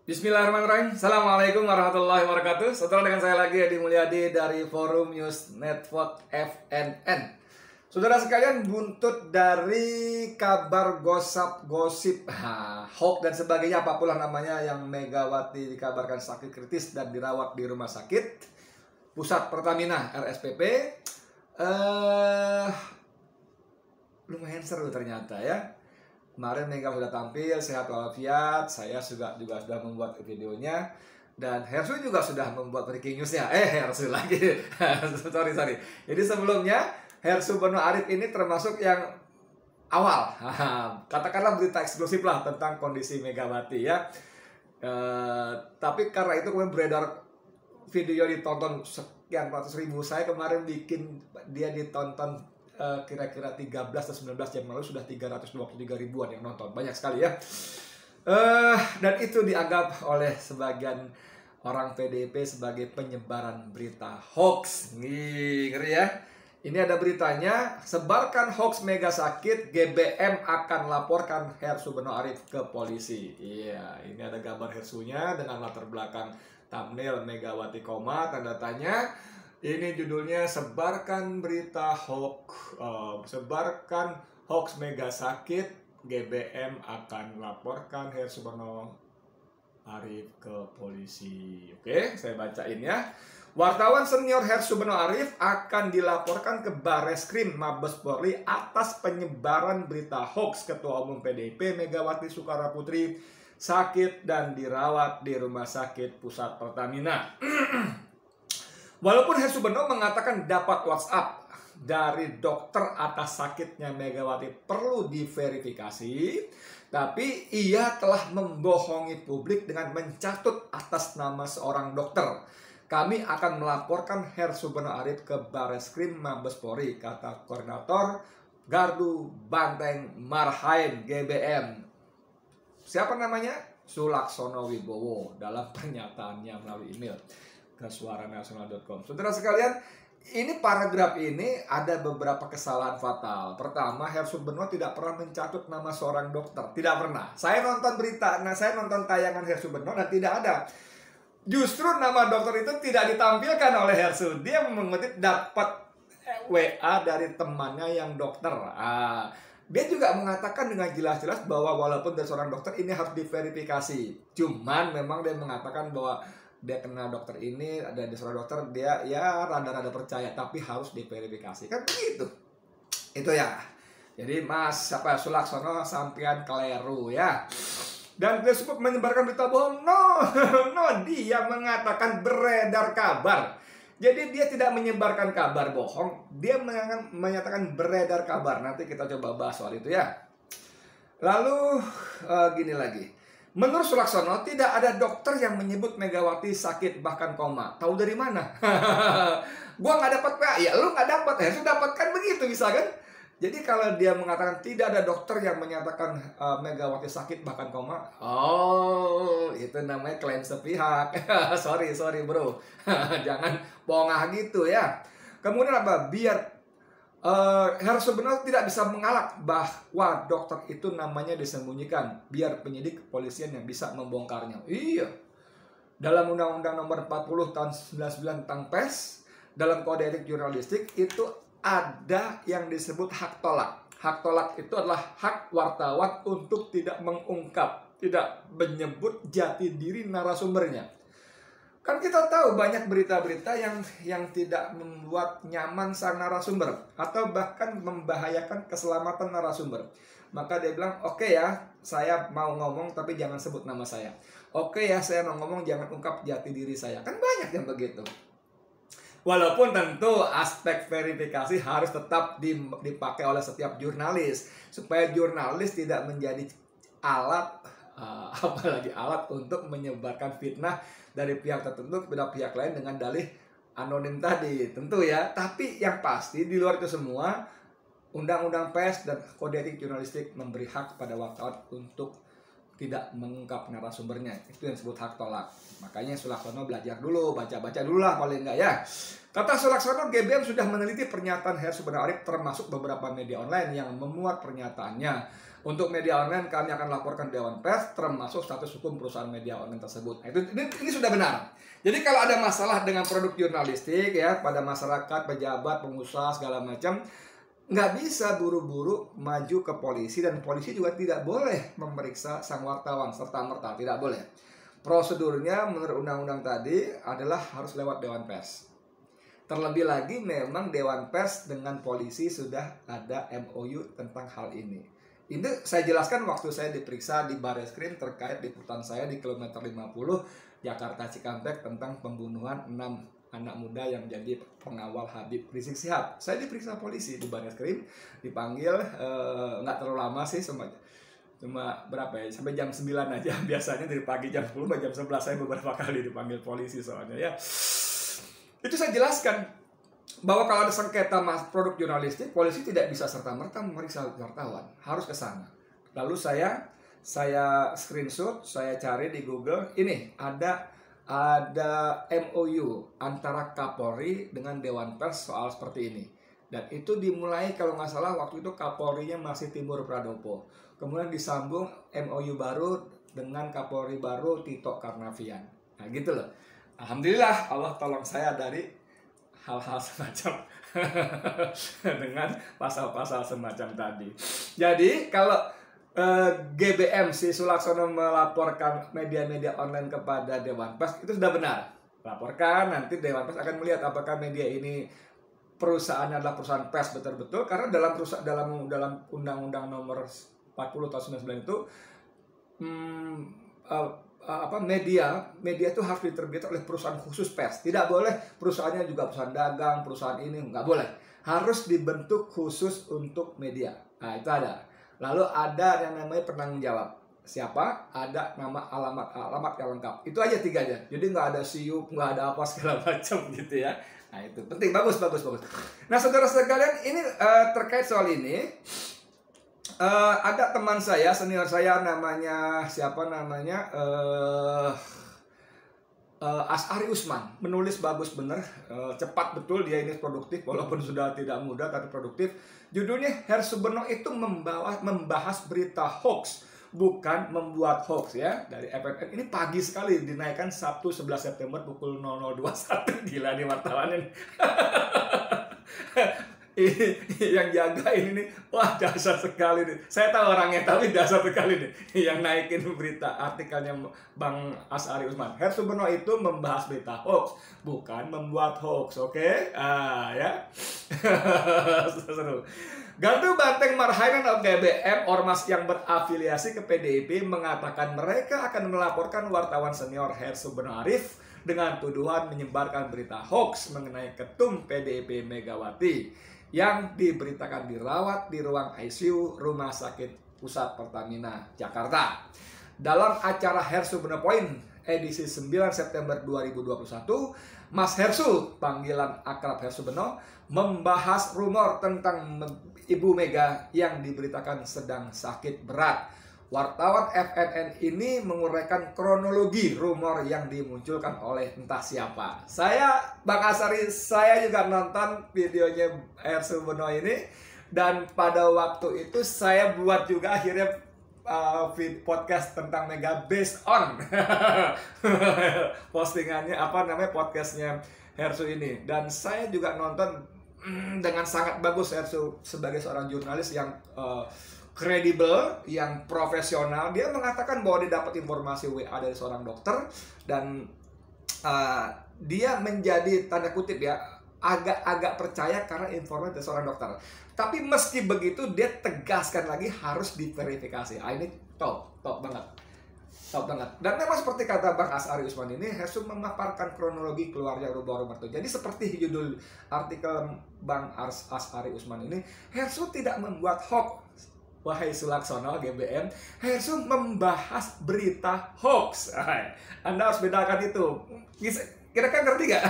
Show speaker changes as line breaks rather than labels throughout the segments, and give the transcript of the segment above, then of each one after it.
Bismillahirrahmanirrahim. Assalamualaikum warahmatullahi wabarakatuh. Setelah dengan saya lagi Edi Mulyadi dari Forum News Network FNN. Saudara sekalian, buntut dari kabar gosip, hoax dan sebagainya, apapun namanya, yang Megawati dikabarkan sakit kritis dan dirawat di rumah sakit Pusat Pertamina RSPP. Lumayan seru ternyata ya. Kemarin Mega sudah tampil sehat walafiat, saya juga sudah membuat videonya, dan Hersu juga sudah membuat breaking newsnya. Hersu lagi, sorry. Jadi sebelumnya Hersu Beno Arif ini termasuk yang awal, katakanlah berita eksklusif lah tentang kondisi Megawati ya. Tapi karena itu kemudian beredar video ditonton sekian ratus ribu. Saya kemarin bikin dia ditonton kira-kira 13 atau 19 jam lalu sudah 323 ribuan yang nonton. Banyak sekali ya. Dan itu dianggap oleh sebagian orang PDIP sebagai penyebaran berita hoax. Ngeri ya. Ini ada beritanya, sebarkan hoax Mega sakit, GBM akan laporkan Hersu Beno Arif ke polisi. Iya, ini ada gambar Hersunya dengan latar belakang thumbnail Megawati koma, tanda tanya. Ini judulnya, sebarkan berita hoax, sebarkan hoax Mega sakit, GBM akan laporkan Hersu Beno Arif ke polisi. Oke, saya bacain ya. Wartawan senior Hersu Beno Arif akan dilaporkan ke Bareskrim Mabes Polri atas penyebaran berita hoax Ketua Umum PDIP Megawati Soekarnoputri sakit dan dirawat di Rumah Sakit Pusat Pertamina. Walaupun Hersu Beno mengatakan dapat WhatsApp dari dokter atas sakitnya Megawati perlu diverifikasi, tapi ia telah membohongi publik dengan mencatut atas nama seorang dokter. Kami akan melaporkan Hersu Beno Arif ke Bareskrim Mabes Polri, kata Koordinator Gardu Banteng Marhain GBM. Siapa namanya? Sulaksono Wibowo dalam pernyataannya melalui email ke suaranasional.com. Saudara sekalian, ini paragraf ini ada beberapa kesalahan fatal. Pertama, Hersu Beno tidak pernah mencatut nama seorang dokter. Tidak pernah. Saya nonton berita, saya nonton tayangan Hersu Beno dan tidak ada. Justru nama dokter itu tidak ditampilkan oleh Hersu. Dia mengutip dapat WA dari temannya yang dokter. Dia juga mengatakan dengan jelas-jelas bahwa walaupun dari seorang dokter ini harus diverifikasi. Cuman memang dia mengatakan bahwa dia kenal dokter ini, ada di seorang dokter, dia ya rada-rada percaya, tapi harus diverifikasi. Kan begitu. Itu ya. Jadi Mas Sulaksono sampean keliru ya. Dan dia sebut menyebarkan berita bohong. No, dia mengatakan beredar kabar. Jadi dia tidak menyebarkan kabar bohong, dia menyatakan beredar kabar. Nanti kita coba bahas soal itu ya. Lalu gini lagi. Menurut Sulaksono, tidak ada dokter yang menyebut Megawati sakit bahkan koma. Tahu dari mana? Gua nggak dapat PA. Ya lu nggak dapat. Ya sudah dapat kan begitu bisa kan? Jadi kalau dia mengatakan tidak ada dokter yang menyatakan Megawati sakit bahkan koma, itu namanya klaim sepihak. sorry bro, jangan bongah gitu ya. Kemudian apa? Biar Hersu Beno tidak bisa mengalak bahwa dokter itu namanya disembunyikan, biar penyidik kepolisian yang bisa membongkarnya. Iya. Dalam Undang-Undang Nomor 40 Tahun 99 tentang pers, dalam Kode Etik Jurnalistik itu ada yang disebut hak tolak. Hak tolak itu adalah hak wartawan untuk tidak mengungkap, tidak menyebut jati diri narasumbernya. Kan kita tahu banyak berita-berita yang tidak membuat nyaman sang narasumber atau bahkan membahayakan keselamatan narasumber. Maka dia bilang, oke ya, saya mau ngomong tapi jangan sebut nama saya. Oke ya, saya mau ngomong jangan ungkap jati diri saya. Kan banyak yang begitu. Walaupun tentu aspek verifikasi harus tetap dipakai oleh setiap jurnalis, supaya jurnalis tidak menjadi alat, apalagi alat untuk menyebarkan fitnah dari pihak tertentu kepada pihak lain dengan dalih anonim tadi, tentu ya. Tapi yang pasti di luar itu semua, Undang-Undang Pers dan Kode Etik Jurnalistik memberi hak kepada wartawan untuk tidak mengungkap narasumbernya. Itu yang disebut hak tolak. Makanya Sulaksono belajar dulu, baca-baca dulu lah paling enggak ya. Kata Sulaksono, GBM sudah meneliti pernyataan Hersu Beno Arif termasuk beberapa media online yang memuat pernyataannya. Untuk media online kami akan laporkan Dewan Pers termasuk status hukum perusahaan media online tersebut. Nah, ini sudah benar. Jadi kalau ada masalah dengan produk jurnalistik ya pada masyarakat, pejabat, pengusaha segala macam, nggak bisa buru-buru maju ke polisi, dan polisi juga tidak boleh memeriksa sang wartawan serta-merta, tidak boleh. Prosedurnya menurut undang-undang tadi adalah harus lewat Dewan Pers. Terlebih lagi memang Dewan Pers dengan polisi sudah ada MOU tentang hal ini. Ini saya jelaskan waktu saya diperiksa di Barreskrim terkait liputan saya di kilometer 50 Jakarta Cikampek tentang pembunuhan 6 anak muda yang menjadi pengawal Habib Rizik Syihab. Saya diperiksa polisi di Barreskrim, dipanggil nggak terlalu lama sih, cuma berapa ya, sampai jam 9 aja. Biasanya dari pagi jam 10 sampai jam 11 saya beberapa kali dipanggil polisi soalnya ya. Itu saya jelaskan bahwa kalau ada sengketa produk jurnalistik, polisi tidak bisa serta-merta memeriksa wartawan, harus ke sana. Lalu saya screenshot, saya cari di Google, ini ada MOU antara Kapolri dengan Dewan Pers soal seperti ini. Dan itu dimulai kalau nggak salah waktu itu Kapolrinya masih Timur Pradopo. Kemudian disambung MOU baru dengan Kapolri baru Tito Karnavian. Nah gitu loh. Alhamdulillah Allah tolong saya dari hal-hal semacam dengan pasal-pasal semacam tadi. Jadi kalau GBM si Sulaksono melaporkan media-media online kepada Dewan Pers, itu sudah benar. Laporkan, nanti Dewan Pers akan melihat apakah media ini perusahaannya adalah perusahaan pers betul-betul, karena dalam Undang-Undang Nomor 40 tahun 99 itu media itu harus diterbitkan oleh perusahaan khusus pers. Tidak boleh perusahaannya juga perusahaan dagang, perusahaan ini, nggak boleh. Harus dibentuk khusus untuk media. Nah, itu ada. Lalu ada yang namanya penanggung jawab. Siapa? Ada nama, alamat yang lengkap. Itu aja 3 aja. Jadi nggak ada siup, nggak ada apa segala macam gitu ya. Nah, itu penting, bagus. Nah, saudara-saudara kalian, ini terkait soal ini. Ada teman saya, senior saya, namanya Asari Usman, menulis bagus bener, cepat betul, dia ini produktif walaupun sudah tidak muda tapi produktif. Judulnya Hersubeno itu membahas berita hoax, bukan membuat hoax ya, dari FNN. Ini pagi sekali, dinaikkan Sabtu 11 September pukul 00.21. Gila nih wartawan ini. Yang jaga ini nih, wah dasar sekali nih. Saya tahu orangnya tapi dasar sekali nih yang naikin berita artikelnya Bang Asari Usman. Hersubeno itu membahas berita hoax, bukan membuat hoax, oke? Ya. Seru. Gardu Banteng Marhainan GBM, ormas yang berafiliasi ke PDIP, mengatakan mereka akan melaporkan wartawan senior Hersubeno Arif dengan tuduhan menyebarkan berita hoax mengenai ketum PDIP Megawati yang diberitakan dirawat di ruang ICU Rumah Sakit Pusat Pertamina Jakarta. Dalam acara Hersubeno Point edisi 9 September 2021, Mas Hersu, panggilan akrab Hersubeno, membahas rumor tentang Ibu Mega yang diberitakan sedang sakit berat. Wartawan FNN ini menguraikan kronologi rumor yang dimunculkan oleh entah siapa. Bang Asari, saya juga nonton videonya Hersubeno ini, dan pada waktu itu saya buat juga akhirnya podcast tentang Mega based on postingannya, podcastnya Hersu ini. Dan saya juga nonton dengan sangat bagus Hersu sebagai seorang jurnalis yang kredibel, yang profesional. Dia mengatakan bahwa dia dapat informasi WA dari seorang dokter, dan dia menjadi tanda kutip ya agak percaya karena informasi dari seorang dokter. Tapi meski begitu dia tegaskan lagi harus diverifikasi. Ini top banget. Dan memang seperti kata Bang Asari Usman ini, Hersu memaparkan kronologi keluarnya rumor itu. Jadi seperti judul artikel Bang Asari Usman ini, Hersu tidak membuat hoax. Wahai Sulaksono GBM, Hersu membahas berita hoax. Anda harus bedakan itu. Kira-kira ngerti gak?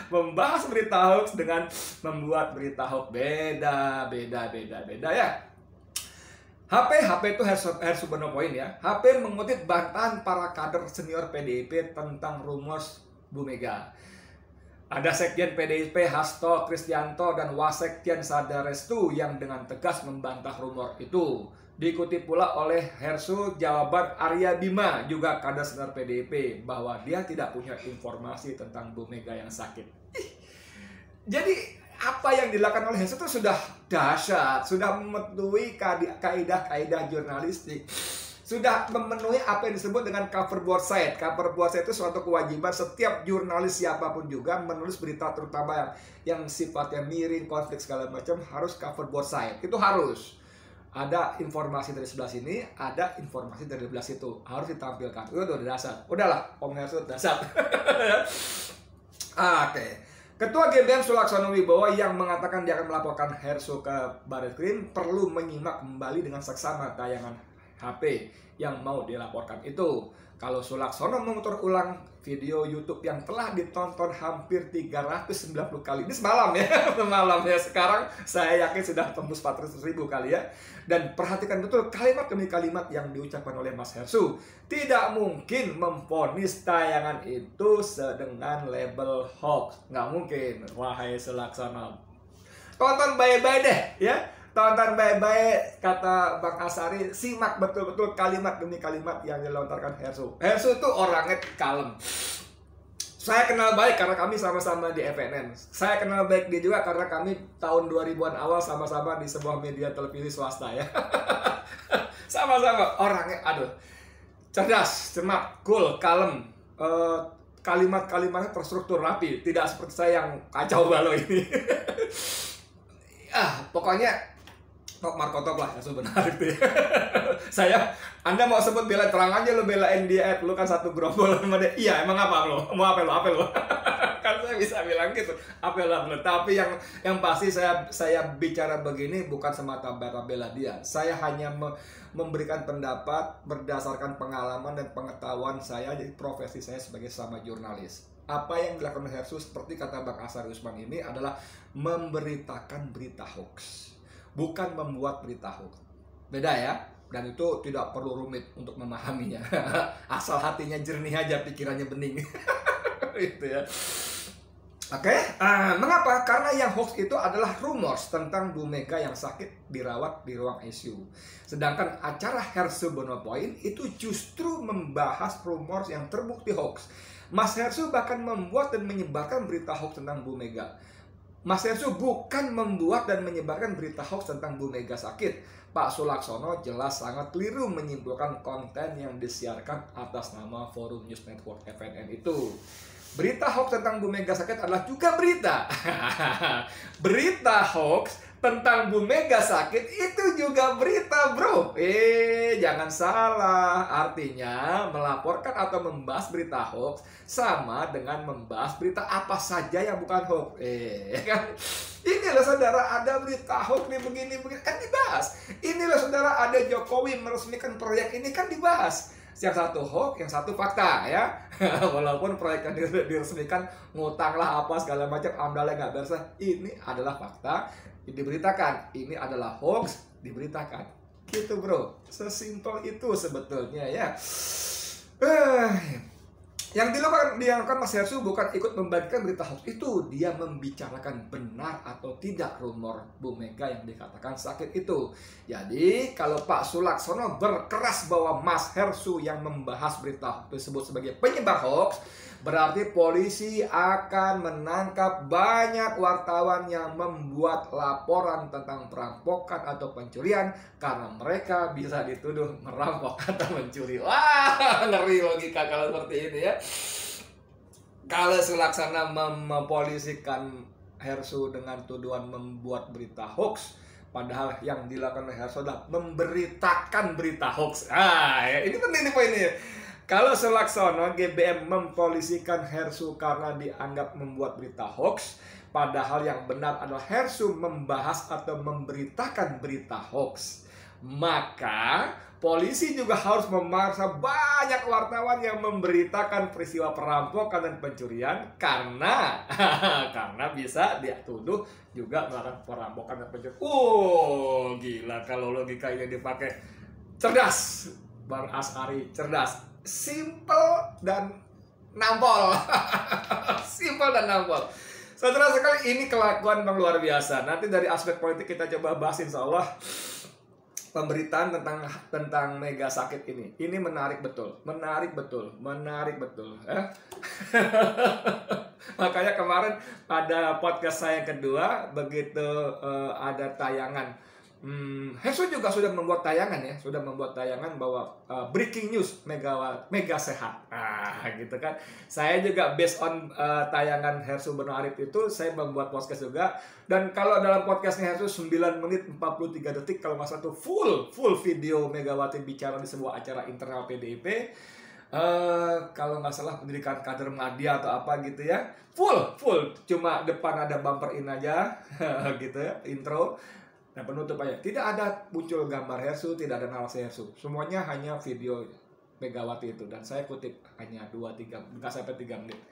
Membahas berita hoax dengan membuat berita hoax beda ya. HP itu Hersubeno Point ya. HP mengutip bantahan para kader senior PDIP tentang rumor Bu Mega. Ada Sekjen PDIP Hasto Kristianto dan Wasekjen Sada Restu yang dengan tegas membantah rumor itu. Diikuti pula oleh Hersu jawaban Arya Bima, juga kader senior PDIP, bahwa dia tidak punya informasi tentang Bu Mega yang sakit. Jadi apa yang dilakukan oleh Hersu itu sudah dahsyat, sudah memenuhi kaidah-kaidah jurnalistik, sudah memenuhi apa yang disebut dengan cover board side. Cover board side itu suatu kewajiban setiap jurnalis siapapun juga menulis berita, terutama yang sifatnya miring, konflik segala macam, harus cover board side. Itu harus ada informasi dari sebelah sini, ada informasi dari sebelah situ, harus ditampilkan. Itu udah dasar. Udahlah, Om Hersu dasar. Oke. Ketua GBM Sulaksono Wibowo yang mengatakan dia akan melaporkan Hersu ke Barreskrim perlu menyimak kembali dengan seksama tayangan HP yang mau dilaporkan itu. Kalau Sulaksono memutar ulang video YouTube yang telah ditonton hampir 390 kali. Ini semalam ya, semalam ya. Sekarang saya yakin sudah tembus 400.000 kali ya. Dan perhatikan betul kalimat demi kalimat yang diucapkan oleh Mas Hersu. Tidak mungkin memvonis tayangan itu dengan label hoax. Nggak mungkin, wahai Sulaksono. Tonton baik-baik deh ya. Tonton baik-baik, kata Bang Asari, simak betul-betul kalimat demi kalimat yang dilontarkan Hersu. Hersu itu orangnya kalem. Saya kenal baik karena kami sama-sama di FNN. Saya kenal baik dia juga karena kami tahun 2000-an awal sama-sama di sebuah media televisi swasta ya. Sama-sama orangnya, aduh, cerdas, cermat, cool, kalem. Kalimat-kalimatnya terstruktur rapi, tidak seperti saya yang kacau balau ini. Pokoknya Tok Markotop lah yang sebenar itu ya. Anda mau sebut bela, terang aja lo belain dia, lu kan satu gerombol sama dia. Iya, emang apa lo? Mau apa lo? Kan saya bisa bilang gitu, apa lo? Tapi yang pasti saya bicara begini bukan semata-mata bela dia. Saya hanya memberikan pendapat berdasarkan pengalaman dan pengetahuan saya di profesi saya sebagai sama jurnalis. Apa yang dilakukan Hersu seperti kata Bang Asari Usman ini adalah memberitakan berita hoax, bukan membuat berita hoax. Beda ya, dan itu tidak perlu rumit untuk memahaminya. Asal hatinya jernih aja, pikirannya bening. Itu ya. Oke, mengapa? Karena yang hoax itu adalah rumors tentang Bu Mega yang sakit dirawat di ruang ICU. Sedangkan acara Hersu Bonopoint itu justru membahas rumors yang terbukti hoax. Mas Hersu bahkan membuat dan menyebarkan berita hoax tentang Bu Mega. Mas Hersu bukan membuat dan menyebarkan berita hoax tentang Bu Mega sakit. Pak Sulaksono jelas sangat keliru menyimpulkan konten yang disiarkan atas nama Forum News Network FNN itu. Berita hoax tentang Bu Mega sakit adalah juga berita. Berita hoax tentang Bu Mega sakit itu juga berita, bro. Jangan salah. Artinya melaporkan atau membahas berita hoax sama dengan membahas berita apa saja yang bukan hoax. Kan? Inilah saudara, ada berita hoax nih begini kan dibahas. Inilah saudara, ada Jokowi meresmikan proyek ini kan dibahas. Yang satu hoax, yang satu fakta ya. Walaupun proyek yang diresmikan ngutanglah apa segala macam, amdalnya nggak beres. Ini adalah fakta, diberitakan. Ini adalah hoax, diberitakan. Gitu bro, sesimpel itu sebetulnya ya. Yang dilakukan Mas Hersu bukan ikut membagikan berita hoax itu, dia membicarakan benar atau tidak rumor Bu Mega yang dikatakan sakit itu. Jadi kalau Pak Sulaksono berkeras bahwa Mas Hersu yang membahas berita hoax disebut sebagai penyebar hoax, berarti polisi akan menangkap banyak wartawan yang membuat laporan tentang perampokan atau pencurian karena mereka bisa dituduh merampok atau mencuri. Wah, ngeri logika kalau seperti ini ya. Kalau Sulaksana mempolisikan Hersu dengan tuduhan membuat berita hoax, padahal yang dilakukan oleh Hersu adalah memberitakan berita hoax. Ini penting nih poinnya. Kalau Sulaksono GBM mempolisikan Hersu karena dianggap membuat berita hoax, padahal yang benar adalah Hersu membahas atau memberitakan berita hoax, maka polisi juga harus memaksa banyak wartawan yang memberitakan peristiwa perampokan dan pencurian karena bisa dituduh juga melakukan perampokan dan pencurian. Gila kalau logika ini dipakai. Cerdas, Bang Asari, cerdas. Simple dan nampol. Simple dan nampol. Saudara sekali, ini kelakuan Bang luar biasa. Nanti dari aspek politik kita coba bahas insya Allah. pemberitaan tentang Mega sakit ini. Ini menarik betul, menarik betul. Makanya kemarin pada podcast saya yang kedua, begitu ada tayangan, Hersu juga sudah membuat tayangan bahwa breaking news Mega sehat. Gitu kan. Saya juga based on tayangan Hersu Beno Arif itu, saya membuat podcast juga. Dan kalau dalam podcastnya Hersu 9 menit 43 detik kalau nggak salah itu full video Megawati bicara di sebuah acara internal PDIP. Kalau nggak salah pendidikan kader media atau apa gitu ya, full cuma depan ada bumper in aja gitu ya, intro dan penutup aja, tidak ada muncul gambar Hersu, tidak ada narasi Hersu, semuanya hanya video Megawati itu, dan saya kutip hanya 2-3, nggak sampai 3 menit,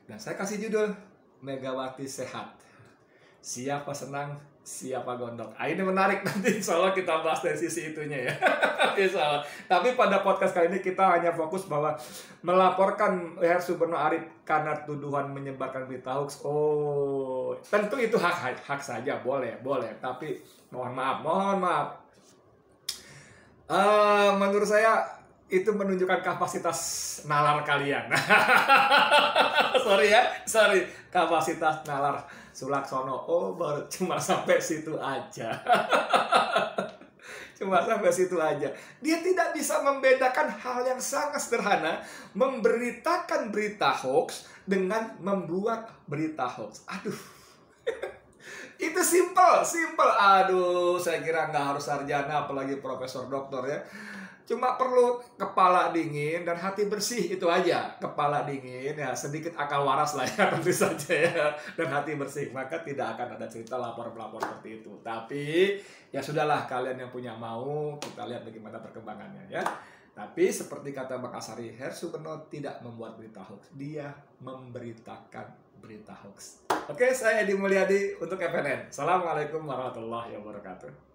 dan saya kasih judul Megawati sehat, siapa senang siapa gondok. Ini menarik, nanti insya Allah kita bahas dari sisi itunya ya. Insya Allah. Tapi pada podcast kali ini kita hanya fokus bahwa melaporkan Hersu Beno Arif karena tuduhan menyebarkan berita hoax. Oh, tentu itu hak saja, boleh. Tapi mohon maaf. Menurut saya itu menunjukkan kapasitas nalar kalian. Sorry, kapasitas nalar Sulaksono. Oh, baru cuma sampai situ aja. Dia tidak bisa membedakan hal yang sangat sederhana, memberitakan berita hoax dengan membuat berita hoax. Aduh. Itu simple. Aduh, saya kira nggak harus sarjana, apalagi profesor doktor ya. Cuma perlu kepala dingin dan hati bersih, itu aja. Kepala dingin, ya sedikit akal waras lah ya, tentu saja ya. Dan hati bersih, maka tidak akan ada cerita lapor-pelapor seperti itu. Tapi, ya sudahlah, kalian yang punya mau, kita lihat bagaimana perkembangannya ya. Tapi seperti kata Bang Asari, Hersu Beno tidak membuat berita hoax. Dia memberitakan berita hoax. Oke, saya Edi Mulyadi untuk FNN. Assalamualaikum warahmatullahi wabarakatuh.